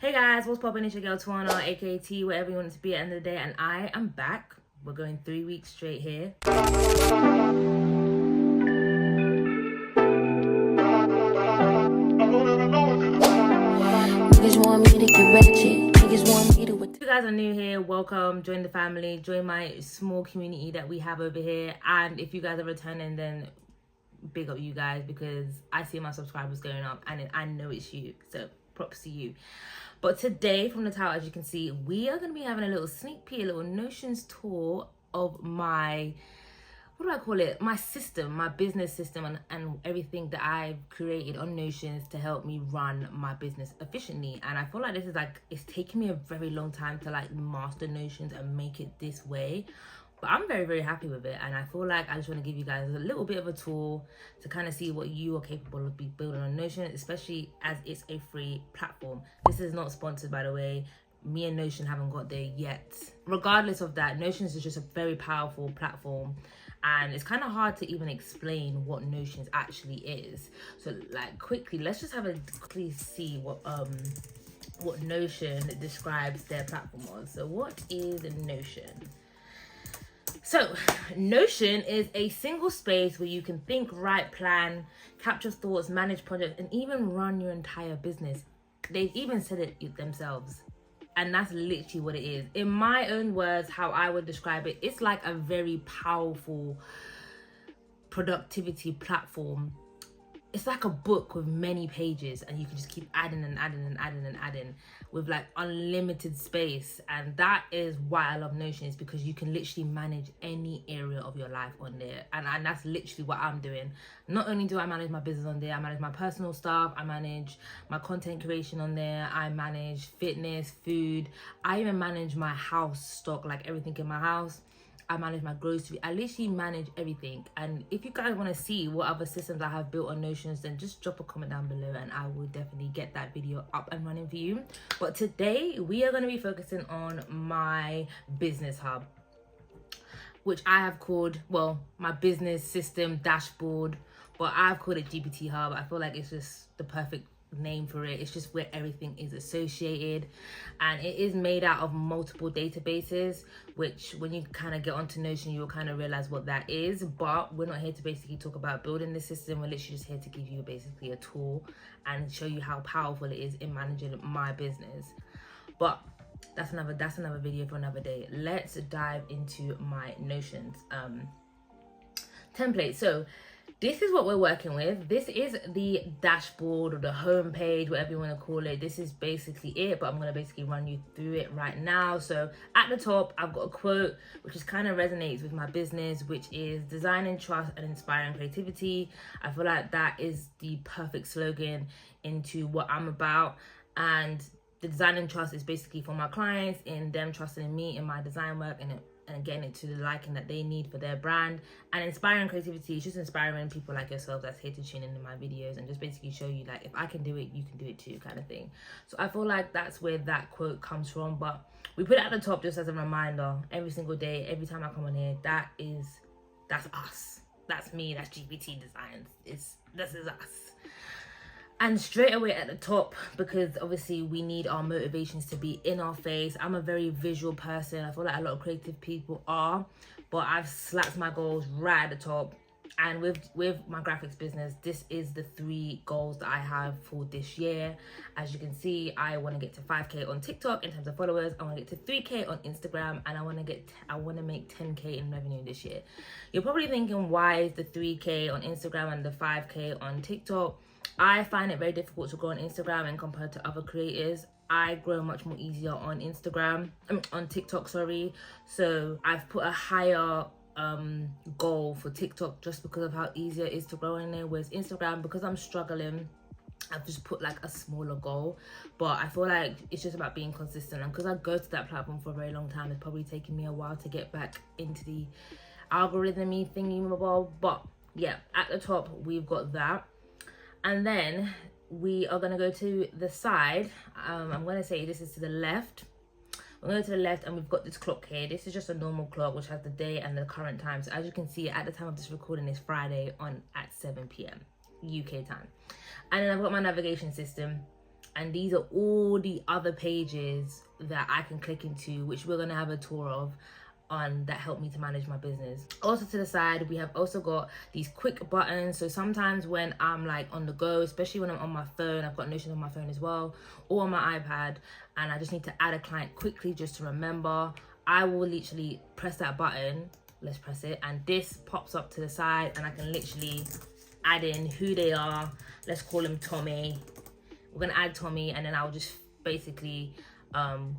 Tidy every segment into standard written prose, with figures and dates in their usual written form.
Hey guys, what's poppin'? It's your girl Twana, aka whatever you want it to be at the end of the day, and I am back. We're going 3 weeks straight here. Niggas want me to get ratchet. Niggas want me to. If you guys are new here, welcome. Join the family. Join my small community that we have over here. And if you guys are returning, then big up you guys, because I see my subscribers going up, and I know it's you. So props to you. But today, from the title, as you can see, we are going to be having a little sneak peek, a little Notions tour of my, what do I call it? My system, my business system, and everything that I've created on Notions to help me run my business efficiently. And I feel like this is it's taken me a very long time to master Notions and make it this way. But I'm very, very happy with it, and I feel like I just want to give you guys a little bit of a tour to kind of see what you are capable of building on Notion, especially as it's a free platform. This is not sponsored, by the way. Me and Notion haven't got there yet. Regardless of that, Notions is just a very powerful platform, and it's kind of hard to even explain what Notions actually is. So quickly, let's just have a quickly see what Notion describes their platform as. So what is Notion? So, Notion is a single space where you can think, write, plan, capture thoughts, manage projects, and even run your entire business. They've even said it themselves. And that's literally what it is. In my own words, how I would describe it, it's like a very powerful productivity platform. It's like a book with many pages, and you can just keep adding and adding and adding and adding with unlimited space. And that is why I love Notion, is because you can literally manage any area of your life on there. And that's literally what I'm doing. Not only do I manage my business on there, I manage my personal stuff, I manage my content creation on there, I manage fitness, food, I even manage my house stock, everything in my house. I manage my grocery. I literally manage everything. And if you guys want to see what other systems I have built on Notions, then just drop a comment down below and I will definitely get that video up and running for you. But today we are going to be focusing on my business hub, which I have called, well, my business system dashboard, but I've called it GBT hub. I feel like it's just the perfect name for it. It's just where everything is associated, and it is made out of multiple databases, which when you kind of get onto Notion, you'll kind of realize what that is. But we're not here to basically talk about building the system. We're literally just here to give you basically a tool and show you how powerful it is in managing my business. But that's another video for another day. Let's dive into my Notions template. So this is what we're working with. This is the dashboard or the home page, whatever you want to call it. This is basically it, but I'm going to basically run you through it right now. So at the top, I've got a quote which just kind of resonates with my business, which is designing trust and inspiring creativity. I feel like that is the perfect slogan into what I'm about. And the design and trust is basically for my clients, in them trusting in me in my design work and getting it to the liking that they need for their brand. And inspiring creativity is just inspiring people like yourself that's here to tune into my videos and just basically show you if I can do it, you can do it too, kind of thing. So I feel like that's where that quote comes from. But we put it at the top just as a reminder every single day, every time I come on here. That's us. That's me. That's GBT Designs. This is us. And straight away at the top, because obviously we need our motivations to be in our face. I'm a very visual person. I feel like a lot of creative people are, but I've slapped my goals right at the top. And with my graphics business, this is the 3 goals that I have for this year. As you can see, I want to get to 5K on TikTok in terms of followers. I want to get to 3K on Instagram, and I want to make 10K in revenue this year. You're probably thinking, why is the 3K on Instagram and the 5K on TikTok? I find it very difficult to grow on Instagram and compared to other creators. I grow much more easier on on TikTok, sorry. So I've put a higher goal for TikTok just because of how easier it is to grow in there. Whereas Instagram, because I'm struggling, I've just put a smaller goal. But I feel like it's just about being consistent, and because I go to that platform for a very long time, it's probably taken me a while to get back into the algorithm-y thingy. But yeah, at the top we've got that. And then we are going to go to the side. I'm going to say this is to the left. We're going to the left, and we've got this clock here. This is just a normal clock which has the day and the current time. So as you can see, at the time of this recording is Friday at 7 p.m. UK time. And then I've got my navigation system. and these are all the other pages that I can click into, which we're gonna have a tour of on, that help me to manage my business. Also to the side, we have also got these quick buttons. So sometimes when I'm like on the go, especially when I'm on my phone, I've got Notion on my phone as well, or on my iPad, and I just need to add a client quickly just to remember, I will literally press that button. Let's press it, and this pops up to the side, and I can literally add in who they are. Let's call him Tommy. We're gonna add Tommy, and then I'll just basically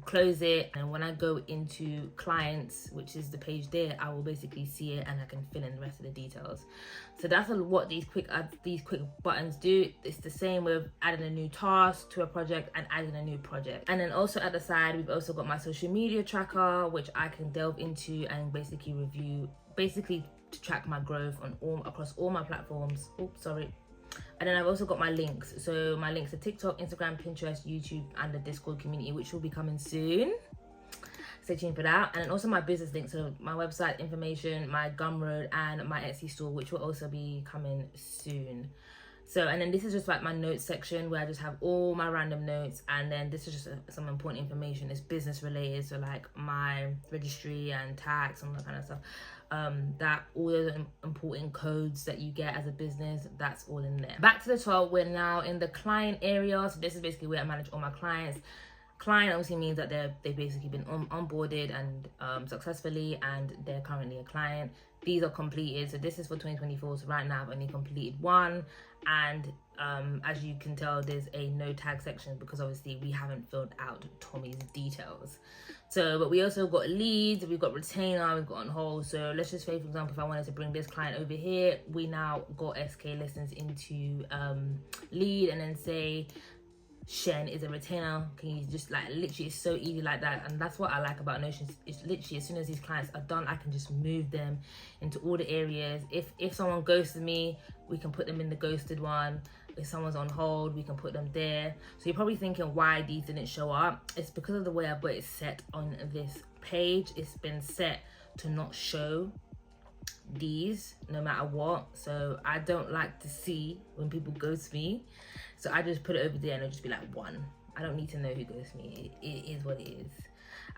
close it, and when I go into clients, which is the page there, I will basically see it, and I can fill in the rest of the details. So that's what these quick buttons do. It's the same with adding a new task to a project and adding a new project. And then also at the side, we've also got my social media tracker, which I can delve into and basically review, to track my growth on across all my platforms. Oops, sorry. And then I've also got my links. So my links to TikTok, Instagram, Pinterest, YouTube, and the Discord community, which will be coming soon. Stay tuned for that. And then also my business links, so my website information, my Gumroad, and my Etsy store, which will also be coming soon. So, and then this is just like my notes section where I just have all my random notes, and then this is just some important information. It's business related, so like my registry and tax and all that kind of stuff. That all those important codes that you get as a business, that's all in there. Back to the top, we're now in the client area. So this is basically where I manage all my clients. Client obviously means that they've basically been onboarded and successfully, and they're currently a client. These are completed, so this is for 2024. So right now I've only completed one, and as you can tell, there's a no tag section because obviously we haven't filled out Tommy's details. So, but we also got leads, we've got retainer, we've got on hold. So let's just say, for example, if I wanted to bring this client over here, we now got SK listens into lead, and then say Shen is a retainer. Can you just like, literally, it's so easy like that. And that's what I like about Notion. It's literally, as soon as these clients are done, I can just move them into all the areas. If someone ghosted me, we can put them in the ghosted one. If someone's on hold, we can put them there. So you're probably thinking why these didn't show up. It's because of the way I've got it set on this page. It's been set to not show these no matter what. So I don't like to see when people ghost me. So I just put it over there, and it'll just be like one. I don't need to know who ghosts me. It is what it is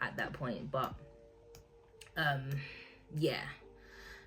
at that point. But yeah.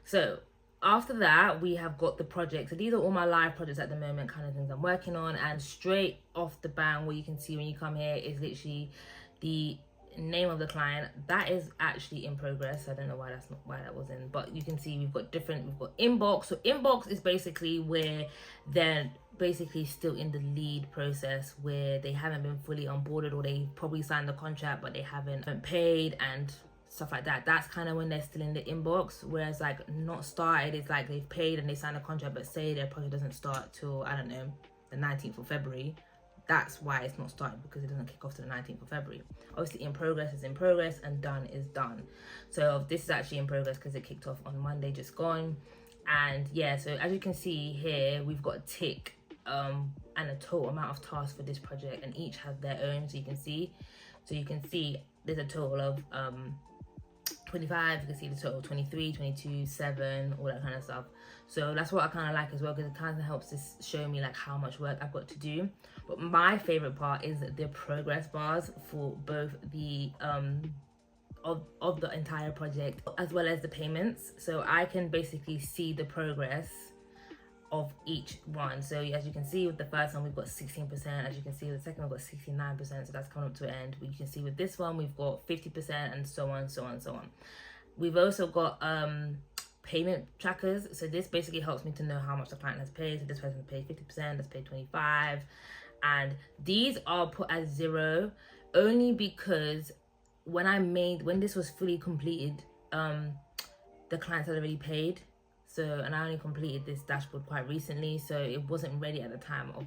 So after that, we have got the project. So these are all my live projects at the moment, kind of things I'm working on. And straight off the bat, what you can see when you come here is literally the name of the client. That is actually in progress. I don't know why that was in, but you can see we've got inbox. So inbox is basically where they're basically still in the lead process, where they haven't been fully onboarded, or they probably signed the contract but they haven't paid and stuff like that. That's kind of when they're still in the inbox. Whereas like not started, it's like they've paid and they signed a contract, but say their project doesn't start till, I don't know, the 19th of February. That's why it's not started, because it doesn't kick off to the 19th of February. Obviously in progress is in progress, and done is done. So this is actually in progress because it kicked off on Monday just gone. And yeah, so as you can see here, we've got a tick and a total amount of tasks for this project, and each has their own. So you can see there's a total of 25, you can see the total 23, 22, 7, all that kind of stuff. So that's what I kind of like as well, because it kind of helps to show me like how much work I've got to do. But my favorite part is the progress bars for both the of the entire project as well as the payments. So I can basically see the progress of each one. So as you can see with the first one, we've got 16%. As you can see with the second one, we've got 69%. So that's coming up to an end. You can see with this one, we've got 50%, and so on, so on, so on. We've also got payment trackers. So this basically helps me to know how much the client has paid. So this person paid 50%, that's paid 25%. And these are put as 0 only because when this was fully completed, the clients had already paid. So, and I only completed this dashboard quite recently, so it wasn't ready at the time of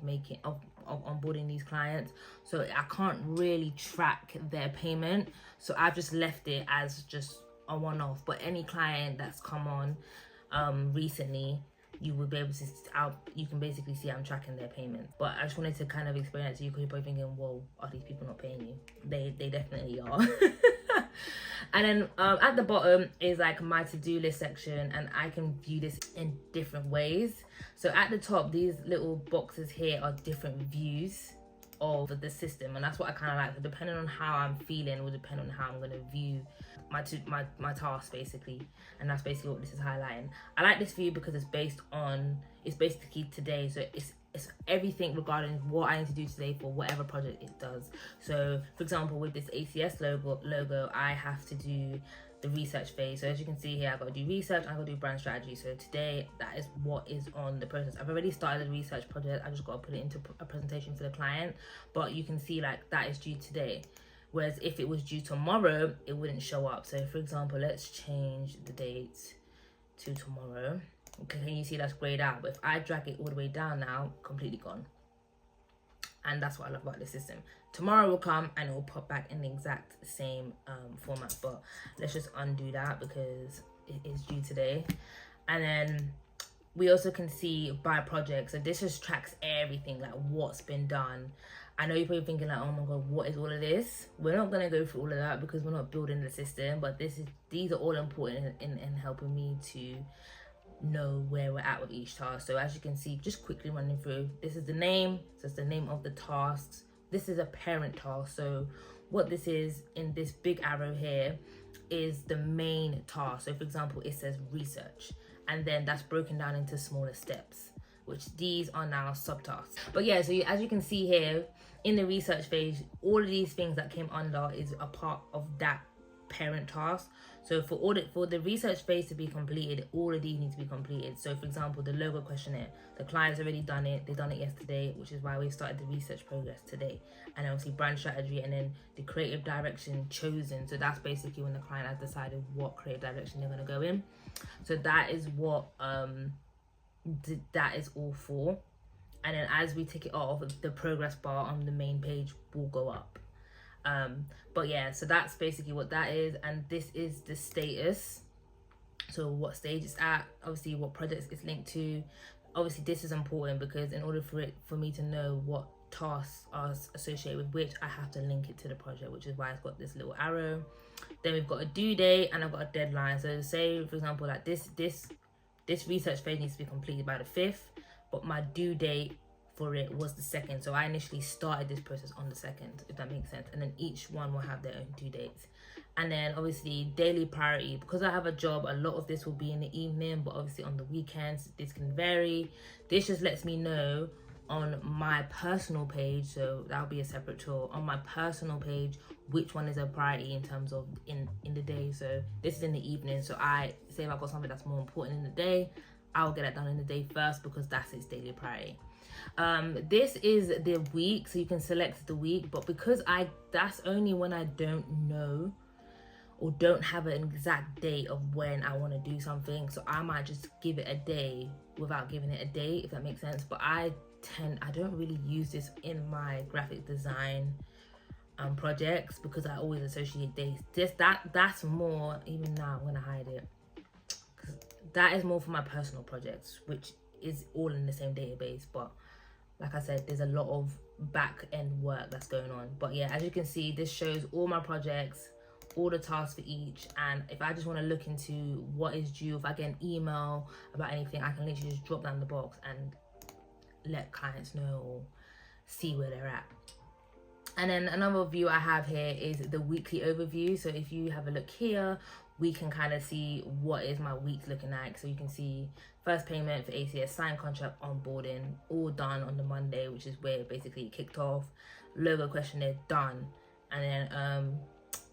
onboarding these clients. So I can't really track their payment. So I've just left it as just a one-off. But any client that's come on recently, you will be able to, you can basically see I'm tracking their payment. But I just wanted to kind of explain that to you, because you're probably thinking, whoa, are these people not paying you? They definitely are. And then at the bottom is like my to-do list section, and I can view this in different ways. So at the top, these little boxes here are different views. of the system, and that's what I kind of like. So depending on how I'm feeling will depend on how I'm going to view my task basically, and that's basically what this is highlighting. I like this view because it's basically today, so it's everything regarding what I need to do today for whatever project it does. So for example, with this ACS logo, I have to do the research phase. So as you can see here, I've got to do research, I've got to do brand strategy. So today, that is what is on the process. I've already started the research project, I just got to put it into a presentation for the client, but you can see like that is due today. Whereas if it was due tomorrow, it wouldn't show up. So for example, let's change the date to tomorrow. Okay, can you see that's grayed out? But if I drag it all the way down now, completely gone. And that's what I love about the system. Tomorrow will come and it will pop back in the exact same format. But let's just undo that because it is due today. And then we also can see by project. So this just tracks everything, like what's been done. I know you're probably thinking like, oh my god, what is all of this? We're not gonna go through all of that because we're not building the system, but these are all important in helping me to know where we're at with each task. So as you can see, just quickly running through, this is the name, so it's the name of the tasks. This is a parent task. So what this is in this big arrow here is the main task. So for example, it says research, and then that's broken down into smaller steps, which these are now subtasks. But yeah, so as you can see here in the research phase, all of these things that came under is a part of that parent task. So for the research phase to be completed, all of these need to be completed. So for example, the logo questionnaire, the client's already done it, they've done it yesterday, which is why we started the research progress today. And obviously brand strategy, and then the creative direction chosen. So that's basically when the client has decided what creative direction they're going to go in. So that is what that is all for. And then as we tick it off, the progress bar on the main page will go up. But yeah, so that's basically what that is, and this is the status. So what stage it's at, obviously what projects it's linked to. Obviously this is important because in order for me to know what tasks are associated with which, I have to link it to the project, which is why it's got this little arrow. Then we've got a due date and I've got a deadline. So say for example, like this research phase needs to be completed by the 5th, but my due date for it was the 2nd. So I initially started this process on the 2nd, if that makes sense. And then each one will have their own due dates. And then obviously daily priority, because I have a job, a lot of this will be in the evening, but obviously on the weekends, this can vary. This just lets me know on my personal page, so that'll be a separate tool, on my personal page, which one is a priority in terms of in the day. So this is in the evening. So I say if I've got something that's more important in the day, I'll get it done in the day first because that's its daily priority. This is the week, so you can select the week, but because that's only when I don't know or don't have an exact date of when I want to do something. So I might just give it a day without giving it a date, if that makes sense. But I don't really use this in my graphic design projects because I always associate days. That's more, even now I'm gonna hide it, because that is more for my personal projects, which is all in the same database. But like I said, there's a lot of back end work that's going on. But yeah, as you can see, this shows all my projects, all the tasks for each. And if I just want to look into what is due, if I get an email about anything, I can literally just drop down the box and let clients know or see where they're at. And then another view I have here is the weekly overview. So if you have a look here, we can kind of see what is my week looking like. So you can see first payment for ACS, signed contract, onboarding, all done on the Monday, which is where basically it kicked off. Logo questionnaire done. And then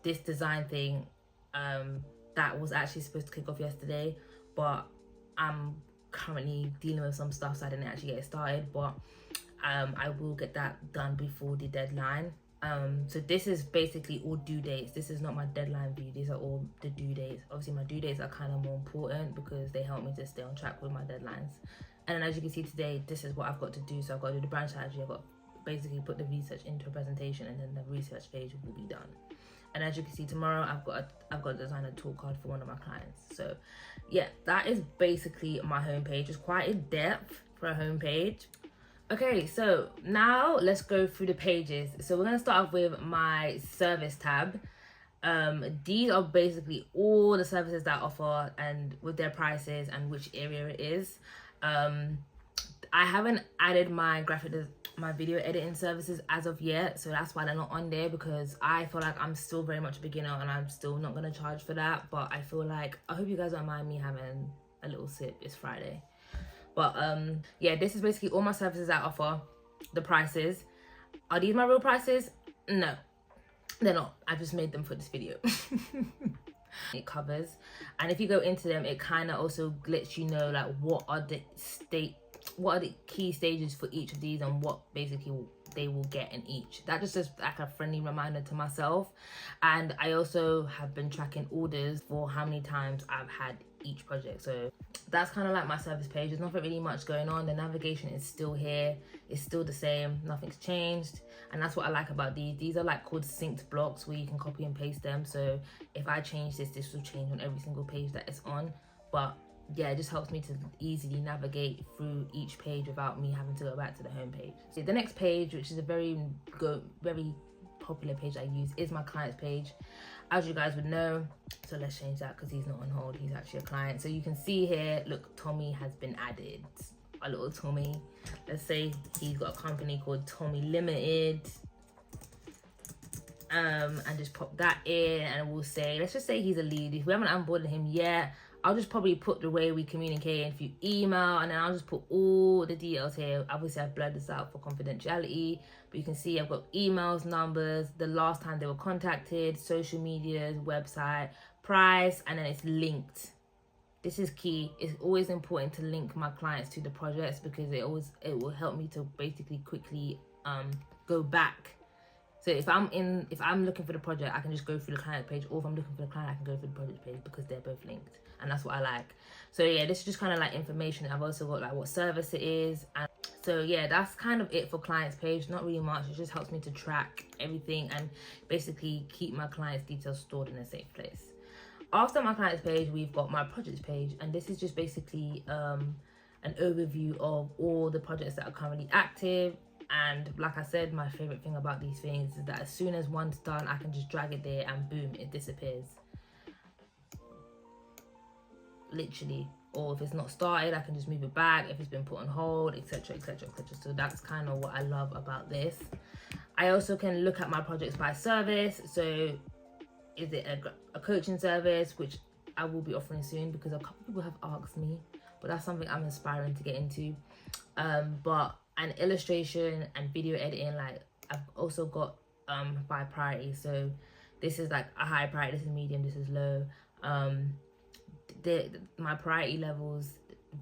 this design thing, that was actually supposed to kick off yesterday, but I'm currently dealing with some stuff, so I didn't actually get it started. But I will get that done before the deadline. So this is basically all due dates. This is not my deadline view. These are all the due dates. Obviously my due dates are kind of more important because they help me to stay on track with my deadlines. And then as you can see today, this is what I've got to do. So I've got to do the brand strategy. I've got to basically put the research into a presentation, and then the research phase will be done. And as you can see tomorrow, I've got to design a tool card for one of my clients. So yeah, that is basically my homepage. It's quite in depth for a homepage. Okay, so now let's go through the pages. So we're gonna start off with my service tab. These are basically all the services that I offer and with their prices and which area it is. I haven't added my my video editing services as of yet, so that's why they're not on there, because I feel like I'm still very much a beginner and I'm still not going to charge for that. But I feel like, I hope you guys don't mind me having a little sip. It's Friday. But yeah, this is basically all my services I offer. The prices, are these my real prices? No, they're not. I just made them for this video. It covers, and if you go into them, it kind of also lets you know like what are the key stages for each of these, and what basically they will get in each. That just is like a friendly reminder to myself. And I also have been tracking orders for how many times I've had each project, so that's kind of like my service page. There's nothing really much going on. The navigation is still here, it's still the same, nothing's changed. And that's what I like about these are like called synced blocks, where you can copy and paste them. So if I change this will change on every single page that it's on. But yeah, it just helps me to easily navigate through each page without me having to go back to the home page. So the next page, which is a very popular page I use, is my clients page, as you guys would know. So let's change that, because he's not on hold, he's actually a client. So you can see here, look, Tommy has been added. A little Tommy, let's say he's got a company called Tommy Limited, and just pop that in, and we'll say, let's just say he's a lead. If we haven't onboarded him yet, I'll just probably put the way we communicate in through email, and then I'll just put all the details here. Obviously I've blurred this out for confidentiality, but you can see I've got emails, numbers, the last time they were contacted, social medias, website, price, and then it's linked. This is key. It's always important to link my clients to the projects, because it will help me to basically quickly go back. So if I'm looking for the project, I can just go through the client page, or if I'm looking for the client, I can go through the project page, because they're both linked, and that's what I like. So yeah, this is just kind of like information. I've also got like what service it is, and so yeah, that's kind of it for clients page. Not really much. It just helps me to track everything and basically keep my clients' details stored in a safe place. After my clients page, we've got my projects page, and this is just basically an overview of all the projects that are currently active. And like I said, my favorite thing about these things is that as soon as one's done, I can just drag it there and boom, it disappears. Literally. Or if it's not started, I can just move it back if it's been put on hold, etc, etc, etc. So that's kind of what I love about this. I also can look at my projects by service. So is it a coaching service, which I will be offering soon, because a couple people have asked me, but that's something I'm aspiring to get into. But an illustration and video editing, like I've also got by priority. So this is like a high priority, this is medium, this is low. My priority levels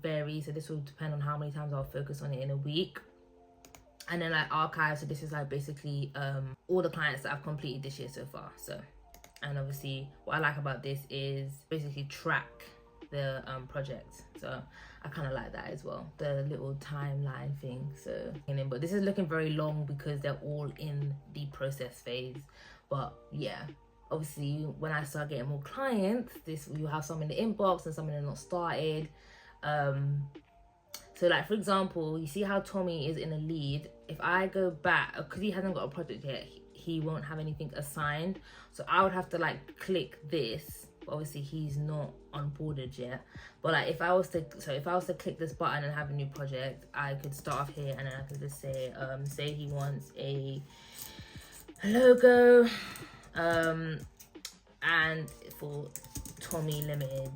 vary, so this will depend on how many times I'll focus on it in a week. And then like archive, so this is like basically all the clients that I've completed this year so far. So, and obviously what I like about this is basically track the project. So I kind of like that as well, the little timeline thing. So, but this is looking very long because they're all in the process phase. But yeah, obviously when I start getting more clients, you'll have some in the inbox and some that are not started. So like for example, you see how Tommy is in a lead. If I go back, because he hasn't got a project yet, he won't have anything assigned. So I would have to like click this. Obviously he's not onboarded yet, but like if I was to click this button and have a new project, I could start off here, and then I could just say say he wants a logo and for Tommy Limited.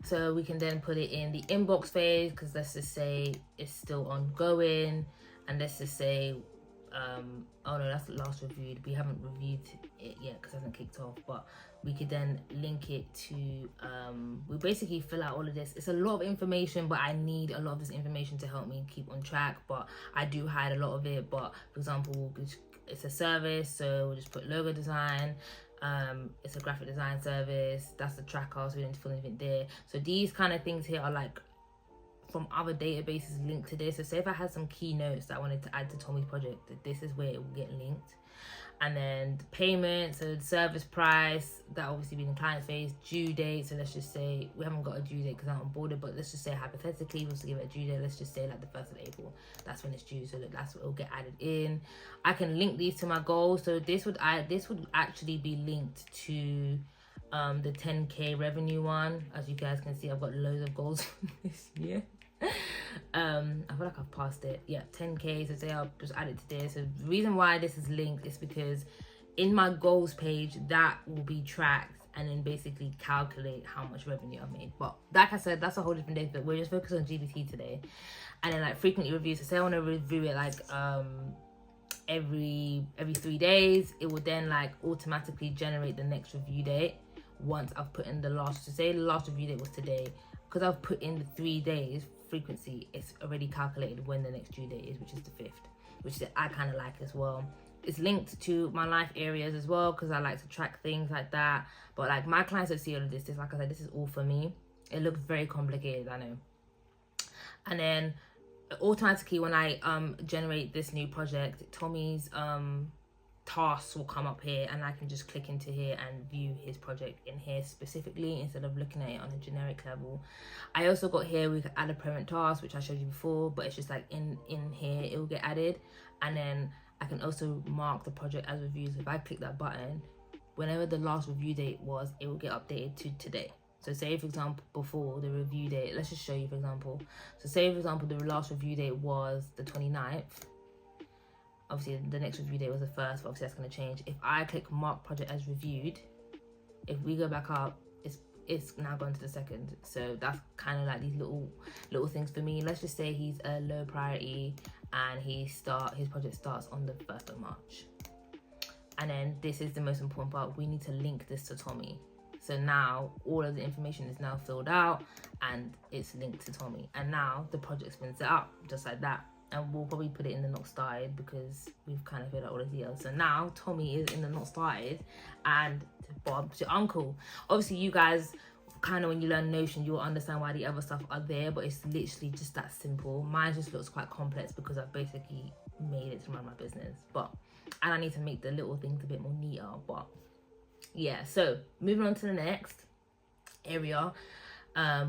So we can then put it in the inbox phase, because let's just say it's still ongoing, and let's just say oh no, that's the last reviewed. We haven't reviewed it yet because it hasn't kicked off, but we could then link it to we basically fill out all of this. It's a lot of information, but I need a lot of this information to help me keep on track, but I do hide a lot of it. But for example, it's a service, so we'll just put logo design. It's a graphic design service, that's the tracker, so we didn't fill anything there. So these kind of things here are like from other databases linked to this. So say if I had some keynotes that I wanted to add to Tommy's project, this is where it will get linked. And then the payment, so the service price, that obviously being the client phase, due date. So let's just say we haven't got a due date because I'm on board, but let's just say hypothetically we'll give it a due date. Let's just say like the 1st of April, that's when it's due. So that's what will get added in. I can link these to my goals. So this would actually be linked to the 10k revenue one. As you guys can see, I've got loads of goals this year. I feel like I've passed it. Yeah, 10k. So say I'll just add it to this. So the reason why this is linked is because in my goals page, that will be tracked and then basically calculate how much revenue I've made. But like I said, that's a whole different day, but we're just focused on GBT today. And then like frequently reviews. So say I want to review it like every 3 days, it will then like automatically generate the next review date once I've put in the last. So say the last review date was today, because I've put in the 3 days frequency, it's already calculated when the next due date is, which is the 5th, which I kind of like as well. It's linked to my life areas as well, because I like to track things like that. But like my clients don't see all of this. Like I said, this is all for me. It looks very complicated, I know. And then automatically when I generate this new project, Tommy's tasks will come up here, and I can just click into here and view his project in here specifically instead of looking at it on a generic level. I also got here, we can add a parent task, which I showed you before, but it's just like in here it will get added. And then I can also mark the project as reviews. If I click that button, whenever the last review date was, it will get updated to today. So say for example, before the review date, let's just show you for example. So say for example, the last review date was the 29th. Obviously the next review date was the 1st, but obviously that's going to change. If I click mark project as reviewed, if we go back up, it's now gone to the 2nd. So that's kind of like these little things for me. Let's just say he's a low priority and his project starts on the 1st of March. And then this is the most important part. We need to link this to Tommy. So now all of the information is now filled out and it's linked to Tommy. And now the project's been set up just like that. And we'll probably put it in the not started because we've kind of filled out all of the details. So now Tommy is in the not started and Bob to Uncle. Obviously you guys kind of, when you learn Notion, you'll understand why the other stuff are there, but it's literally just that simple. Mine just looks quite complex because I've basically made it to run my business. And I need to make the little things a bit more neater. But yeah, so moving on to the next area,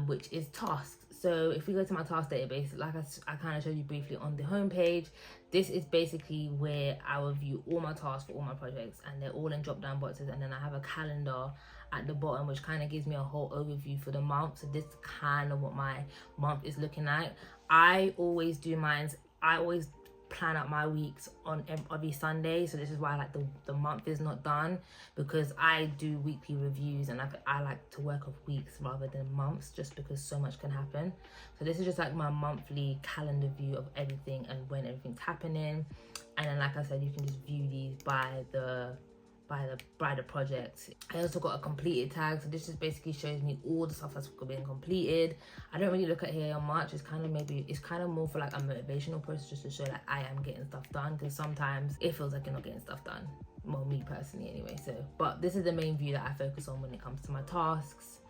which is tasks. So if we go to my task database, like I kind of showed you briefly on the home page, this is basically where I will view all my tasks for all my projects, and they're all in drop down boxes. And then I have a calendar at the bottom, which kind of gives me a whole overview for the month. So this is kind of what my month is looking like. I always do mine. I always plan out my weeks on every Sunday, so this is why like the month is not done, because I do weekly reviews and I like to work off weeks rather than months, just because so much can happen. So this is just like my monthly calendar view of everything and when everything's happening. And then like I said, you can just view these by the project. I also got a completed tag, so this just basically shows me all the stuff that's been completed. I don't really look at here much. It's kind of more for like a motivational process, just to show that I am getting stuff done, because sometimes it feels like you're not getting stuff done. Well, me personally anyway. So but this is the main view that I focus on when it comes to my tasks.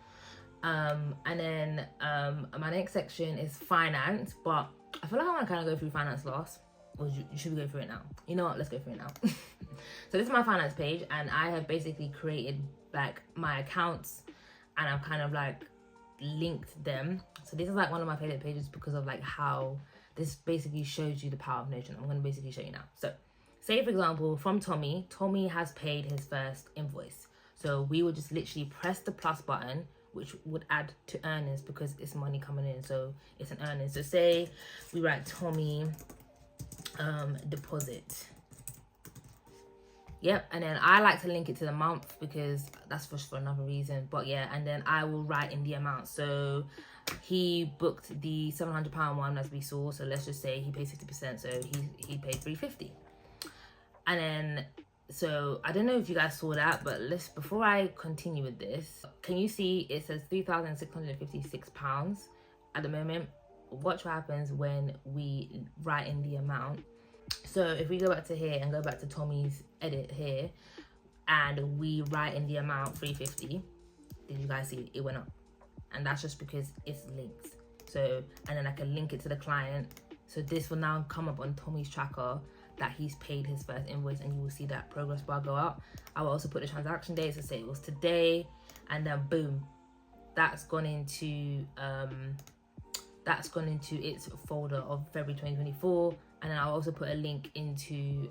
And then my next section is finance, but I feel like I want to kind of go through finance last. Or should we go through it now? You know what, let's go through it now. So this is my finance page, and I have basically created like my accounts, and I've kind of like linked them. So this is like one of my favorite pages because of like how this basically shows you the power of Notion. I'm going to basically show you now. So say for example, from Tommy has paid his first invoice. So we would just literally press the plus button, which would add to earnings because it's money coming in. So it's an earning. So say we write Tommy deposit. Yep. And then I like to link it to the month because that's just for another reason. But yeah, and then I will write in the amount. So he booked the £700 one, as we saw. So let's just say he paid 50%, so he paid £350. And then so I don't know if you guys saw that, but before I continue with this, can you see it says £3,656 at the moment? Watch what happens when we write in the amount. So if we go back to here and go back to Tommy's edit here, and we write in the amount 350, did you guys see it went up? And that's just because it's linked. So, and then I can link it to the client. So this will now come up on Tommy's tracker that he's paid his first invoice, and you will see that progress bar go up. I will also put the transaction date, so say it was today, and then boom, that's gone into its folder of February 2024. And then I'll also put a link into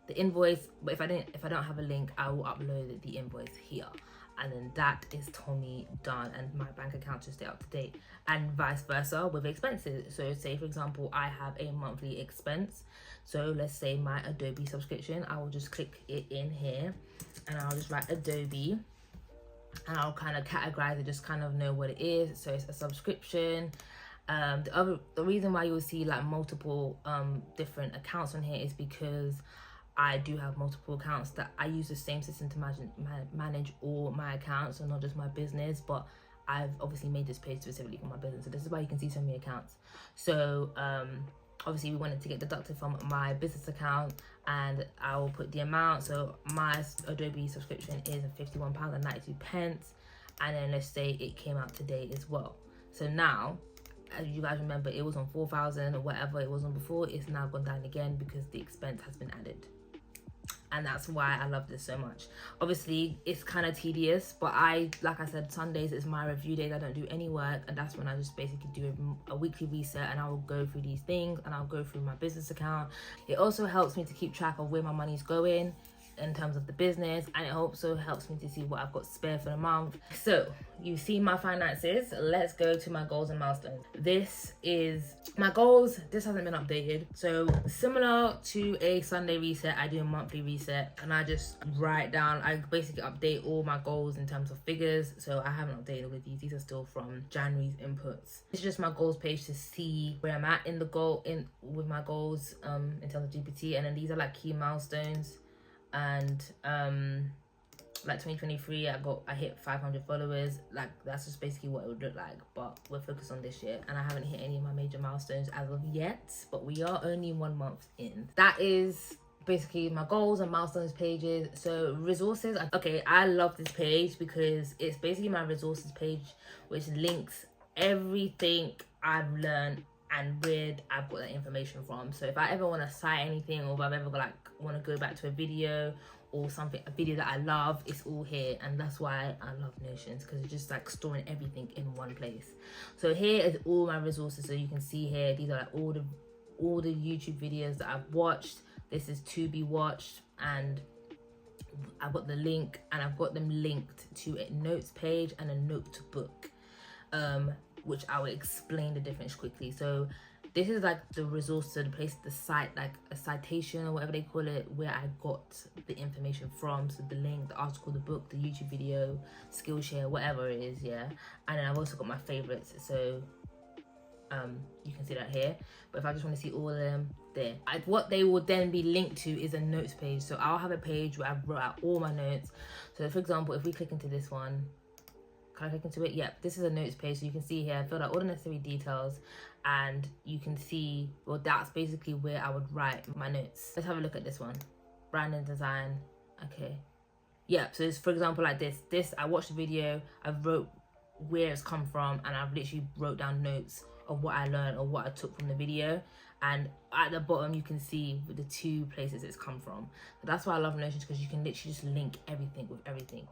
the invoice, but if I don't have a link, I will upload the invoice here, and then that is Tommy done, and my bank account to stay up to date, and vice versa with expenses. So say for example I have a monthly expense, so let's say my Adobe subscription, I will just click it in here and I'll just write Adobe, and I'll kind of categorize it, just kind of know what it is. So it's a subscription. The reason why you'll see like multiple different accounts on here is because I do have multiple accounts that I use the same system to manage all my accounts, so not just my business, but I've obviously made this page specifically for my business. So this is why you can see so many accounts. So obviously we wanted to get deducted from my business account, and I will put the amount. So my Adobe subscription is £51.92, and then let's say it came out today as well. So now, as you guys remember, it was on 4,000 or whatever it was on before. It's now gone down again because the expense has been added, and that's why I love this so much. Obviously it's kind of tedious, but like I said, Sundays is my review days. I don't do any work, and that's when I just basically do a weekly reset, and I will go through these things, and I'll go through my business account. It also helps me to keep track of where my money's going in terms of the business, and it also helps me to see what I've got spare for the month. So you see my finances. Let's go to my goals and milestones. This is my goals. This hasn't been updated, so similar to a Sunday reset, I do a monthly reset, and I just write down, I basically update all my goals in terms of figures. So I haven't updated with these are still from January's inputs. It's just my goals page to see where I'm at in the goal with my goals in terms of GBT, and then these are like key milestones. And like 2023, I hit 500 followers. Like that's just basically what it would look like, but we're focused on this year, and I haven't hit any of my major milestones as of yet, but we are only 1 month in. That is basically my goals and milestones pages. So resources, okay, I love this page because it's basically my resources page, which links everything I've learned and where I've got that information from. So if I ever want to cite anything, or if I've ever want to go back to a video or something, a video that I love, it's all here. And that's why I love Notions, because it's just like storing everything in one place. So here is all my resources. So you can see here, these are like all the YouTube videos that I've watched. This is to be watched, and I've got the link, and I've got them linked to a notes page and a notebook, which I will explain the difference quickly. So this is like the resource, so the place, the site, like a citation or whatever they call it, where I got the information from. So the link, the article, the book, the YouTube video, Skillshare, whatever it is, yeah. And then I've also got my favorites, so you can see that here. But if I just want to see all of them, there. What they will then be linked to is a notes page. So I'll have a page where I've wrote out all my notes. So for example, if we click into this one, can I click into it? Yep, this is a notes page. So you can see here, I filled out all the necessary details, and you can see, well, that's basically where I would write my notes. Let's have a look at this one. Brand and design. Okay. Yeah, so it's, for example, like this, I watched the video, I wrote where it's come from, and I've literally wrote down notes of what I learned or what I took from the video. And at the bottom, you can see the 2 places it's come from. So that's why I love Notions, because you can literally just link everything with everything.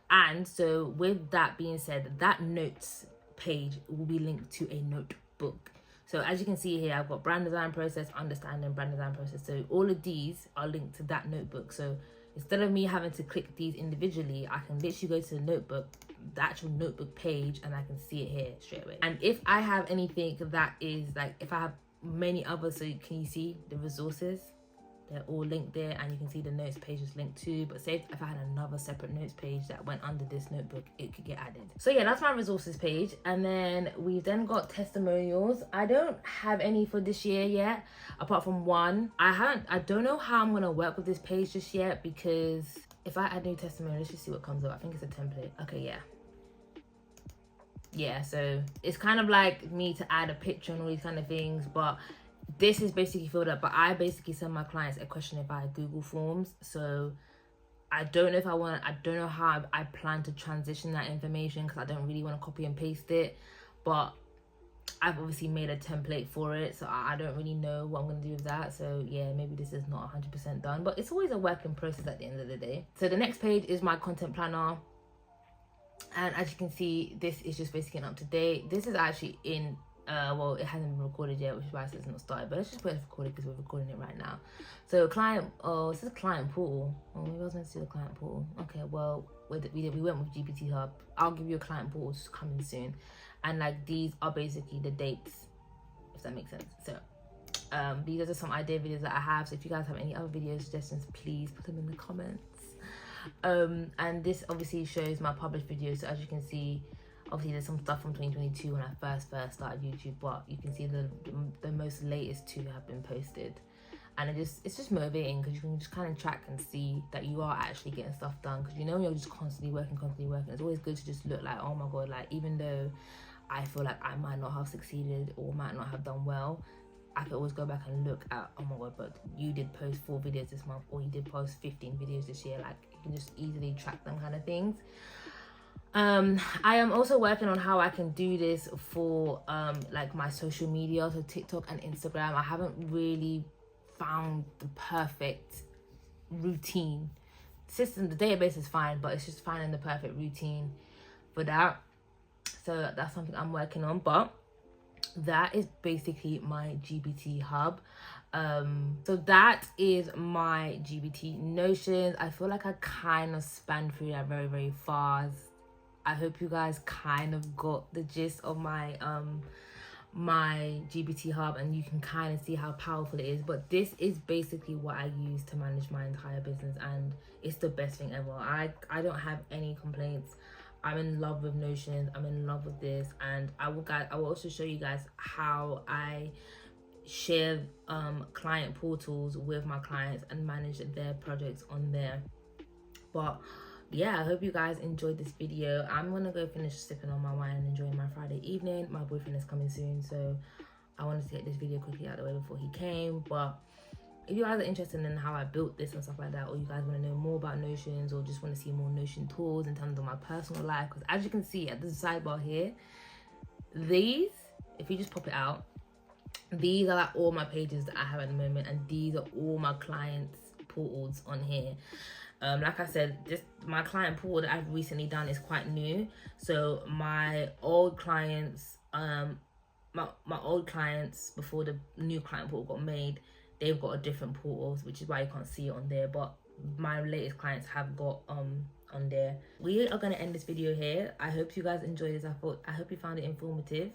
And so with that being said, that notes page will be linked to a notebook. So as you can see here, I've got brand design process, understanding brand design process. So all of these are linked to that notebook. So instead of me having to click these individually, I can literally go to the notebook, the actual notebook page, and I can see it here straight away. And if I have anything that is like, if I have many others, so can you see the resources? They're all linked there, and you can see the notes page is linked too. But say if I had another separate notes page that went under this notebook, it could get added. So yeah, that's my resources page. And then we've then got testimonials. I don't have any for this year yet, apart from one. I don't know how I'm gonna work with this page just yet, because if I add new testimonials, let's just see what comes up. I think it's a template. Okay, yeah, so it's kind of like me to add a picture and all these kind of things, but this is basically filled up. But I basically send my clients a questionnaire via Google Forms. So I don't know if I don't know how I plan to transition that information, because I don't really want to copy and paste it, but I've obviously made a template for it, so I don't really know what I'm going to do with that. So yeah, maybe this is not 100% done, but it's always a work in process at the end of the day. So the next page is my content planner. And as you can see, this is just basically an up-to-date. This is actually in Well, it hasn't been recorded yet, which is why it says it's not started, but let's just put it recorded because we're recording it right now. So client, oh, this is client portal. Oh, maybe I was meant to do the client portal. Okay, well, we went with GBT Hub. I'll give you a client portal coming soon, and like these are basically the dates, if that makes sense. So these are just some idea videos that I have. So if you guys have any other video suggestions, please put them in the comments. And this obviously shows my published videos. So as you can see, obviously there's some stuff from 2022 when I first started YouTube, but you can see the most latest two have been posted, and it's just motivating because you can just kind of track and see that you are actually getting stuff done. Because you know, you're just constantly working, it's always good to just look like, oh my god, like even though I feel like I might not have succeeded or might not have done well, I could always go back and look at, oh my god, but you did post 4 videos this month, or you did post 15 videos this year. Like you can just easily track them kind of things. I am also working on how I can do this for like my social media, so TikTok and Instagram. I haven't really found the perfect routine system. The database is fine, but it's just finding the perfect routine for that. So that's something I'm working on, but that is basically my GBT hub. So that is my GBT Notions. I feel like I kind of spanned through that very, very fast. I hope you guys kind of got the gist of my my GBT hub, and you can kind of see how powerful it is. But this is basically what I use to manage my entire business, and it's the best thing ever. I don't have any complaints. I'm in love with Notions. I'm in love with this, and I will also show you guys how I share client portals with my clients and manage their projects on there. But yeah, I hope you guys enjoyed this video. I'm gonna go finish sipping on my wine and enjoying my Friday evening. My boyfriend is coming soon, so I wanted to get this video quickly out of the way before he came. But if you guys are interested in how I built this and stuff like that, or you guys want to know more about Notions, or just want to see more Notion tools in terms of my personal life, because as you can see at the sidebar here, these, if you just pop it out, these are like all my pages that I have at the moment, and these are all my clients' portals on here. Like I said, my client portal that I've recently done is quite new. So my old clients, my old clients before the new client portal got made, they've got a different portals, which is why you can't see it on there. But my latest clients have got on there. We are going to end this video here. I hope you guys enjoyed this. I hope you found it informative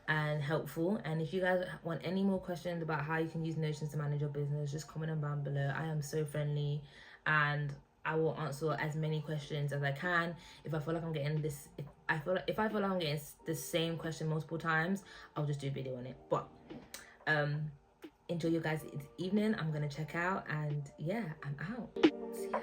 and helpful. And if you guys want any more questions about how you can use Notions to manage your business, just comment them down below. I am so friendly, and I will answer as many questions as I can. If I feel like I'm getting this, if I feel like I'm getting the same question multiple times, I'll just do a video on it. But enjoy your guys' evening. I'm gonna check out, and yeah, I'm out. See ya.